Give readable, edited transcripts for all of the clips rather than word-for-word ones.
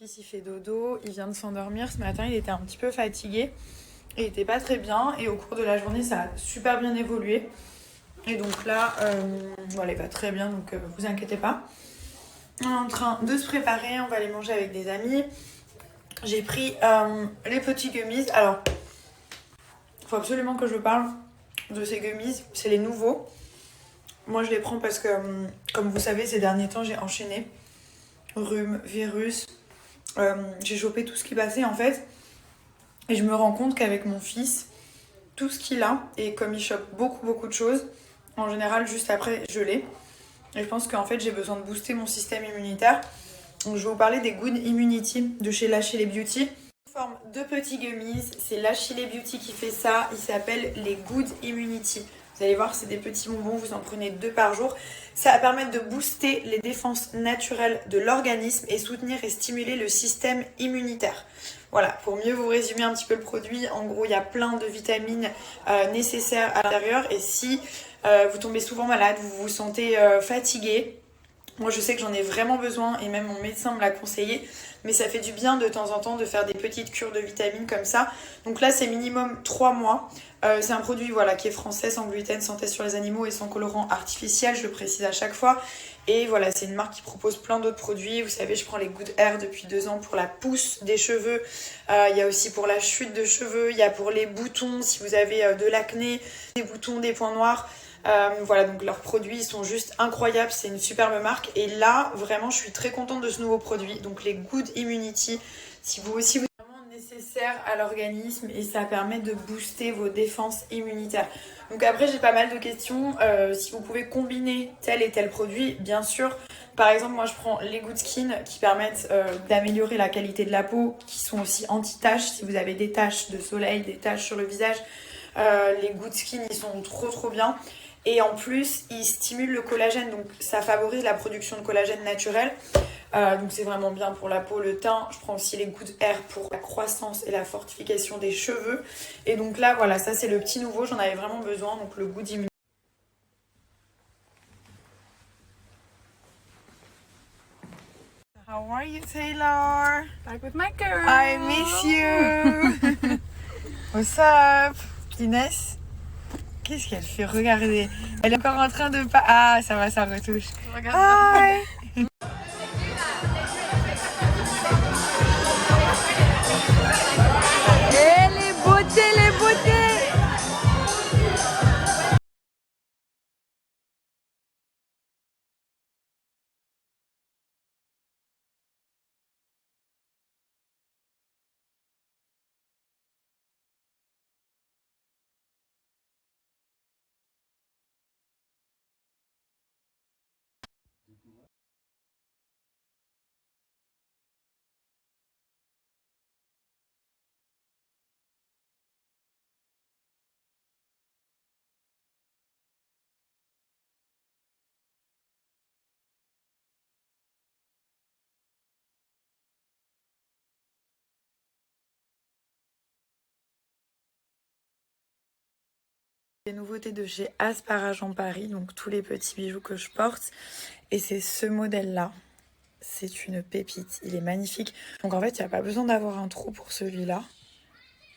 fils il fait dodo, il vient de s'endormir. Ce matin il était un petit peu fatigué et il était pas très bien. Et au cours de la journée ça a super bien évolué. Et donc là, voilà, il va très bien, donc vous inquiétez pas. On est en train de se préparer, on va aller manger avec des amis. J'ai pris les petits gummies. Alors, il faut absolument que je parle de ces gummies. C'est les nouveaux. Moi je les prends parce que, comme vous savez, ces derniers temps j'ai enchaîné. Rhume, virus, j'ai chopé tout ce qui passait en fait. Et je me rends compte qu'avec mon fils, tout ce qu'il a, et comme il chope beaucoup de choses, en général juste après je l'ai. Et je pense qu'en fait j'ai besoin de booster mon système immunitaire. Donc je vais vous parler des Good Immunity de chez Lachile Beauty. En forme de petits gummies, c'est Lachile Beauty qui fait ça. Il s'appelle les Good Immunity. Vous allez voir, c'est des petits bonbons, vous en prenez 2 par jour. Ça va permettre de booster les défenses naturelles de l'organisme et soutenir et stimuler le système immunitaire. Voilà, pour mieux vous résumer un petit peu le produit, en gros, il y a plein de vitamines nécessaires à l'intérieur. Et si vous tombez souvent malade, vous vous sentez fatigué, moi je sais que j'en ai vraiment besoin et même mon médecin me l'a conseillé, mais ça fait du bien de temps en temps de faire des petites cures de vitamines comme ça. Donc là c'est minimum 3 mois. C'est un produit voilà, qui est français, sans gluten, sans test sur les animaux et sans colorant artificiel, je le précise à chaque fois. Et voilà, c'est une marque qui propose plein d'autres produits. Vous savez, je prends les Good Hair depuis 2 ans pour la pousse des cheveux. Il y a aussi pour la chute de cheveux, il y a pour les boutons, si vous avez de l'acné, des boutons, des points noirs. Voilà, donc leurs produits sont juste incroyables, c'est une superbe marque. Et là, vraiment, je suis très contente de ce nouveau produit. Donc les Good Immunity, si vous aussi vous êtes vraiment nécessaire à l'organisme et ça permet de booster vos défenses immunitaires. Donc après, j'ai pas mal de questions. Si vous pouvez combiner tel et tel produit, bien sûr. Par exemple, moi je prends les Good Skin qui permettent d'améliorer la qualité de la peau, qui sont aussi anti-taches. Si vous avez des taches de soleil, des taches sur le visage, les Good Skin ils sont trop bien. Et en plus, ils stimulent le collagène, donc ça favorise la production de collagène naturel. Donc c'est vraiment bien pour la peau, le teint. Je prends aussi les Good Hair pour la croissance et la fortification des cheveux. Et donc là, voilà, ça c'est le petit nouveau, j'en avais vraiment besoin. Donc le Good Immunity. How are you, Taylor? Back with my girl. I miss you. What's up, Inès? Qu'est-ce qu'elle fait? Regardez. Elle est encore en train de pas. Ah, ça va, ça retouche. Hi. Et les beautés, les beautés. Les nouveautés de chez Asparagent Paris, donc tous les petits bijoux que je porte. Et c'est ce modèle-là. C'est une pépite, il est magnifique. Donc en fait, il n'y a pas besoin d'avoir un trou pour celui-là.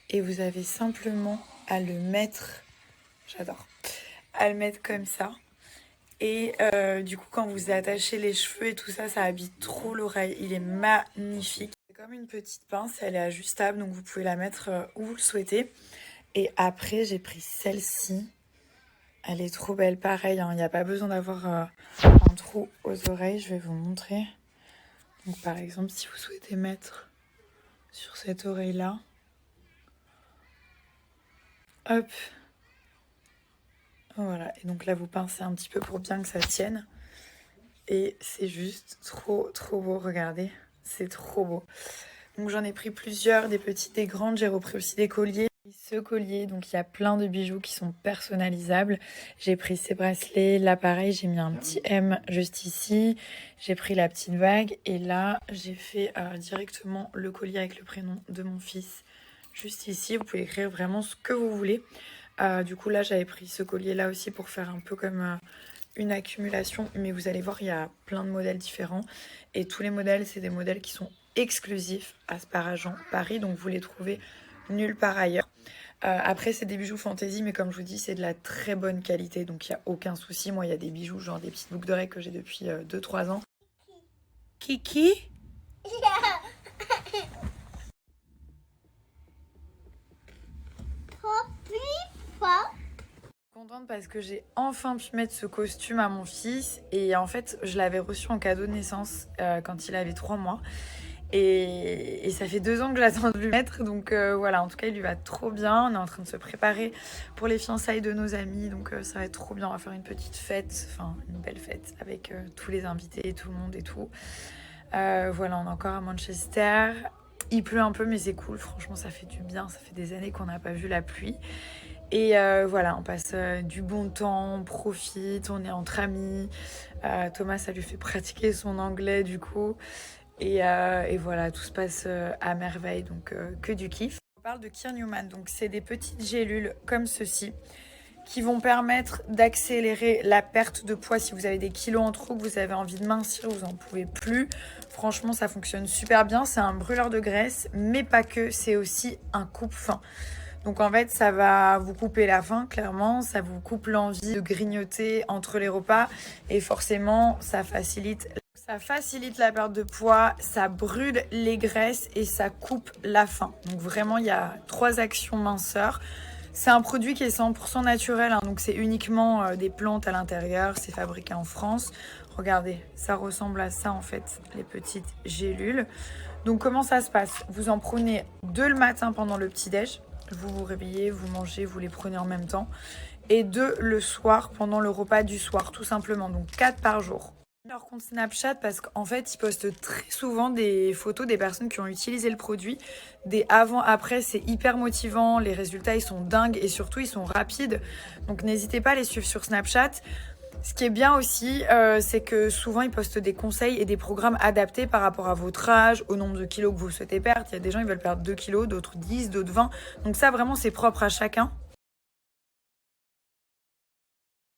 Et vous avez simplement à le mettre, j'adore, à le mettre comme ça. Et du coup, quand vous attachez les cheveux et tout ça, ça habite trop l'oreille. Il est magnifique. C'est comme une petite pince, elle est ajustable, donc vous pouvez la mettre où vous le souhaitez. Et après, j'ai pris celle-ci. Elle est trop belle, pareil, hein, il n'y a pas besoin d'avoir un trou aux oreilles. Je vais vous montrer. Donc par exemple, si vous souhaitez mettre sur cette oreille-là, hop, voilà. Et donc là, vous pincez un petit peu pour bien que ça tienne. Et c'est juste trop beau, regardez, c'est trop beau. Donc j'en ai pris plusieurs, des petites, des grandes, j'ai repris aussi des colliers. Ce collier, donc il y a plein de bijoux qui sont personnalisables. J'ai pris ces bracelets, là pareil, j'ai mis un petit M juste ici. J'ai pris la petite bague et là j'ai fait directement le collier avec le prénom de mon fils juste ici. Vous pouvez écrire vraiment ce que vous voulez. Du coup là j'avais pris ce collier là aussi pour faire un peu comme une accumulation, mais vous allez voir il y a plein de modèles différents et tous les modèles c'est des modèles qui sont exclusifs à Sparageon Paris, donc vous les trouvez nulle part ailleurs. Après, c'est des bijoux fantaisie, mais comme je vous dis, c'est de la très bonne qualité, donc il n'y a aucun souci. Moi, il y a des bijoux, genre des petites boucles d'oreilles que j'ai depuis 2-3 ans. Kiki? Contente parce que j'ai enfin pu mettre ce costume à mon fils, et en fait, je l'avais reçu en cadeau de naissance quand il avait 3 mois. Et ça fait 2 ans que j'attends de lui mettre, donc voilà, en tout cas il lui va trop bien. On est en train de se préparer pour les fiançailles de nos amis, donc ça va être trop bien. On va faire une petite fête, enfin une belle fête avec tous les invités, tout le monde et tout. Voilà, on est encore à Manchester. Il pleut un peu, mais c'est cool, franchement ça fait du bien. Ça fait des années qu'on n'a pas vu la pluie. Et voilà, on passe du bon temps, on profite, on est entre amis. Thomas, ça lui fait pratiquer son anglais du coup. Et voilà, tout se passe à merveille, donc que du kiff. On parle de Keir Newman, donc c'est des petites gélules comme ceci qui vont permettre d'accélérer la perte de poids. Si vous avez des kilos en trop, que vous avez envie de mincir, vous n'en pouvez plus. Franchement, ça fonctionne super bien. C'est un brûleur de graisse, mais pas que, c'est aussi un coupe-faim. Donc en fait, ça va vous couper la faim, clairement. Ça vous coupe l'envie de grignoter entre les repas. Et forcément, ça facilite la perte de poids, ça brûle les graisses et ça coupe la faim. Donc vraiment, il y a 3 actions minceur. C'est un produit qui est 100% naturel, hein, donc c'est uniquement des plantes à l'intérieur. C'est fabriqué en France. Regardez, ça ressemble à ça en fait, les petites gélules. Donc comment ça se passe? Vous en prenez 2 le matin pendant le petit-déj. Vous vous réveillez, vous mangez, vous les prenez en même temps. Et 2 le soir pendant le repas du soir, tout simplement. Donc 4 par jour. Leur compte Snapchat parce qu'en fait ils postent très souvent des photos des personnes qui ont utilisé le produit, des avant-après, c'est hyper motivant, les résultats ils sont dingues et surtout ils sont rapides, donc n'hésitez pas à les suivre sur Snapchat. Ce qui est bien aussi, c'est que souvent ils postent des conseils et des programmes adaptés par rapport à votre âge, au nombre de kilos que vous souhaitez perdre. Il y a des gens qui veulent perdre 2 kilos, d'autres 10, d'autres 20, donc ça vraiment c'est propre à chacun.